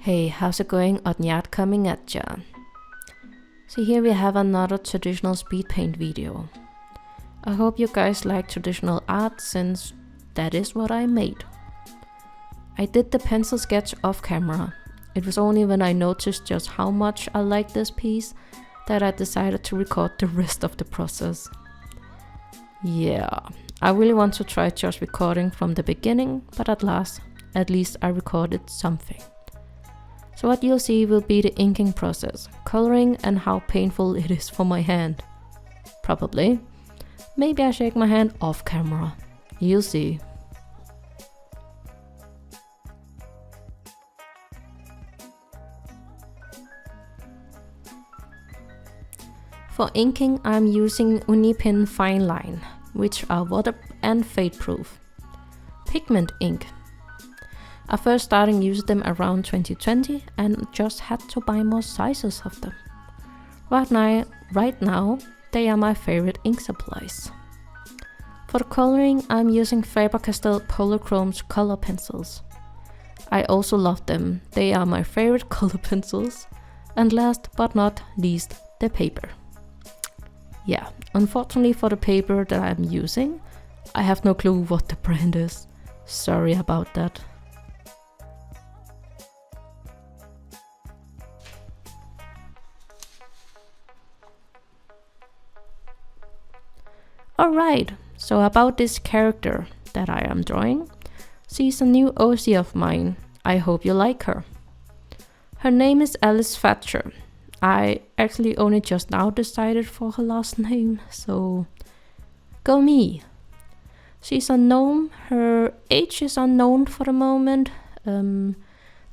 Hey, how's it going? OddnyArt coming at ya. So here we have another traditional speed paint video. I hope you guys like traditional art since that is what I made. I did the pencil sketch off camera. It was only when I noticed just how much I liked this piece that I decided to record the rest of the process. Yeah, I really want to try just recording from the beginning, but at least I recorded something. So what you'll see will be the inking process, coloring, and how painful it is for my hand. Probably. Maybe I shake my hand off camera. You'll see. For inking, I'm using Unipin Fine Line, which are water and fade proof. Pigment ink. I first started using them around 2020 and just had to buy more sizes of them. Right now, they are my favorite ink supplies. For the coloring, I'm using Faber-Castell Polychrome's color pencils. I also love them, they are my favorite color pencils. And last but not least, the paper. Yeah, unfortunately for the paper that I'm using, I have no clue what the brand is. Sorry about that. Alright, so about this character that I am drawing. She's a new OC of mine. I hope you like her. Her name is Alice Thatcher. I actually only just now decided for her last name, so go me. She's a gnome. Her age is unknown for the moment.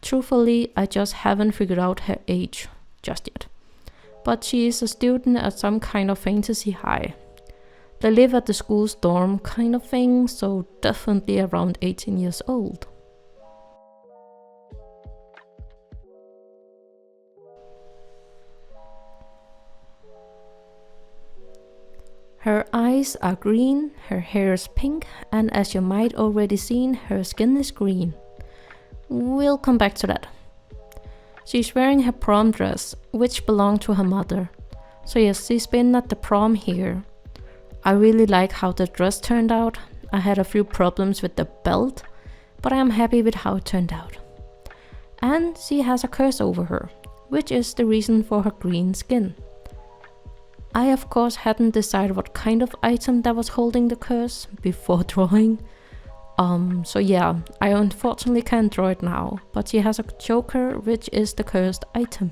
Truthfully, I just haven't figured out her age just yet. But she is a student at some kind of fantasy high. They live at the school's dorm kind of thing, so definitely around 18 years old. Her eyes are green, her hair is pink, and as you might already seen, her skin is green. We'll come back to that. She's wearing her prom dress, which belonged to her mother. So yes, she's been at the prom here. I really like how the dress turned out. I had a few problems with the belt, but I am happy with how it turned out. And she has a curse over her, which is the reason for her green skin. I of course hadn't decided what kind of item that was holding the curse before drawing. So yeah, I unfortunately can't draw it now, but she has a choker, which is the cursed item.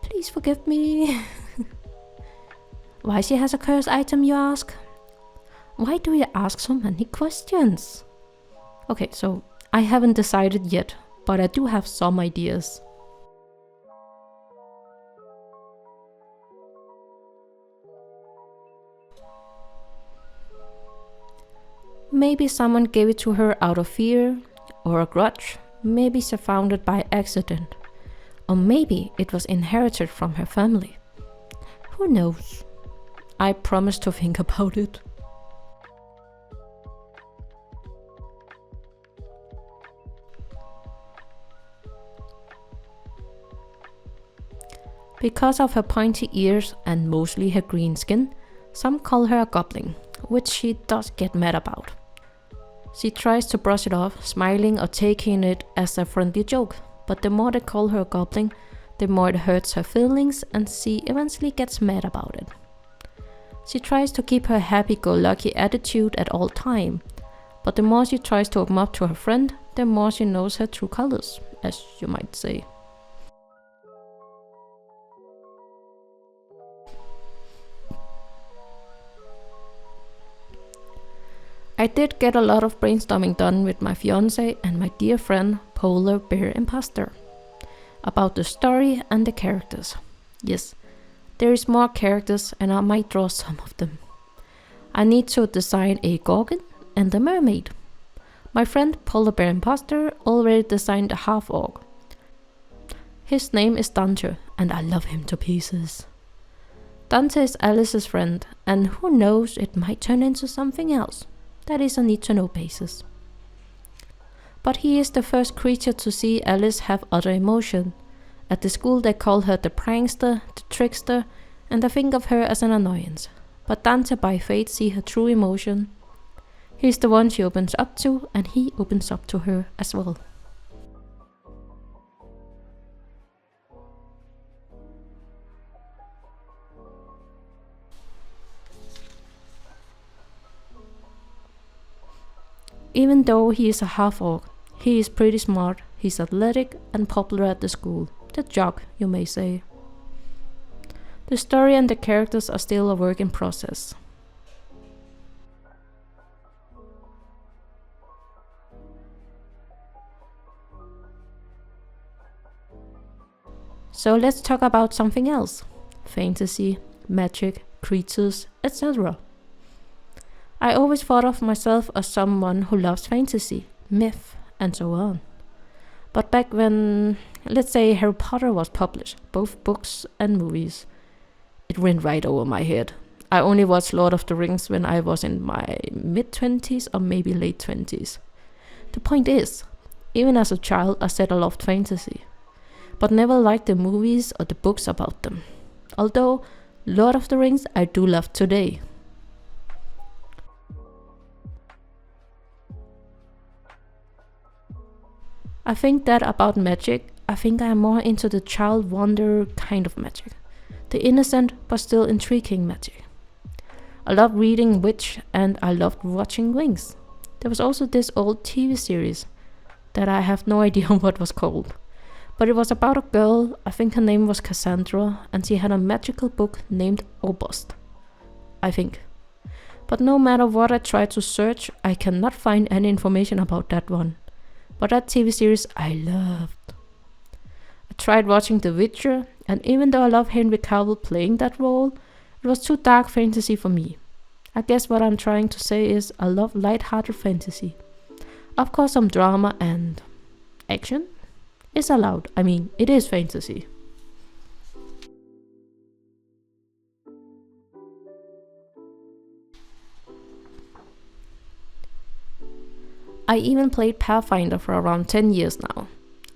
Please forgive me. Why she has a cursed item, you ask? Why do you ask so many questions? Okay, so I haven't decided yet, but I do have some ideas. Maybe someone gave it to her out of fear or a grudge. Maybe she found it by accident. Or maybe it was inherited from her family. Who knows? I promise to think about it. Because of her pointy ears and mostly her green skin, some call her a goblin, which she does get mad about. She tries to brush it off, smiling or taking it as a friendly joke, but the more they call her a goblin, the more it hurts her feelings and she eventually gets mad about it. She tries to keep her happy-go-lucky attitude at all time, but the more she tries to open up to her friend, the more she knows her true colors, as you might say. I did get a lot of brainstorming done with my fiance and my dear friend Polar Bear Imposter about the story and the characters. Yes, there is more characters and I might draw some of them. I need to design a gorgon and a mermaid. My friend Polar Bear Imposter already designed a half-orc. His name is Dante and I love him to pieces. Dante is Alice's friend and who knows, it might turn into something else. That is a need to know basis. But he is the first creature to see Alice have other emotion. At the school they call her the prankster, the trickster, and they think of her as an annoyance. But Dante by fate sees her true emotion. He's the one she opens up to, and he opens up to her as well. Even though he is a half-orc, he is pretty smart, he's athletic and popular at the school. The jock, you may say. The story and the characters are still a work in process. So let's talk about something else. Fantasy, magic, creatures, etc. I always thought of myself as someone who loves fantasy, myth, and so on. But back when, let's say, Harry Potter was published, both books and movies, it went right over my head. I only watched Lord of the Rings when I was in my mid-20s or maybe late 20s. The point is, even as a child I said I loved fantasy, but never liked the movies or the books about them. Although, Lord of the Rings I do love today. I think that about magic, I think I am more into the child wonder kind of magic. The innocent but still intriguing magic. I love reading Witch and I loved watching Wings. There was also this old TV series that I have no idea what was called. But it was about a girl, I think her name was Cassandra, and she had a magical book named Obust. I think. But no matter what I try to search, I cannot find any information about that one. But that TV series I loved. I tried watching The Witcher, and even though I love Henry Cavill playing that role, it was too dark fantasy for me. I guess what I'm trying to say is I love light-hearted fantasy. Of course some drama and action is allowed. I mean, it is fantasy. I even played Pathfinder for around 10 years now.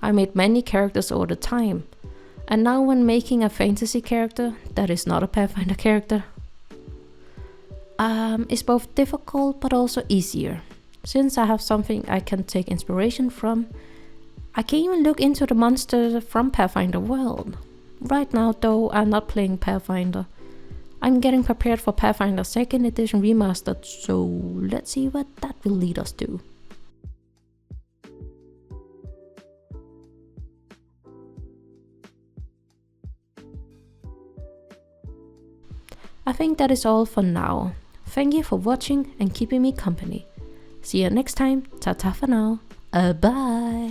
I made many characters all the time. And now when making a fantasy character that is not a Pathfinder character, it's both difficult but also easier. Since I have something I can take inspiration from, I can even look into the monsters from Pathfinder world. Right now though, I'm not playing Pathfinder. I'm getting prepared for Pathfinder 2nd edition remastered, so let's see what that will lead us to. I think that is all for now. Thank you for watching and keeping me company. See you next time. Ta-ta for now. Bye.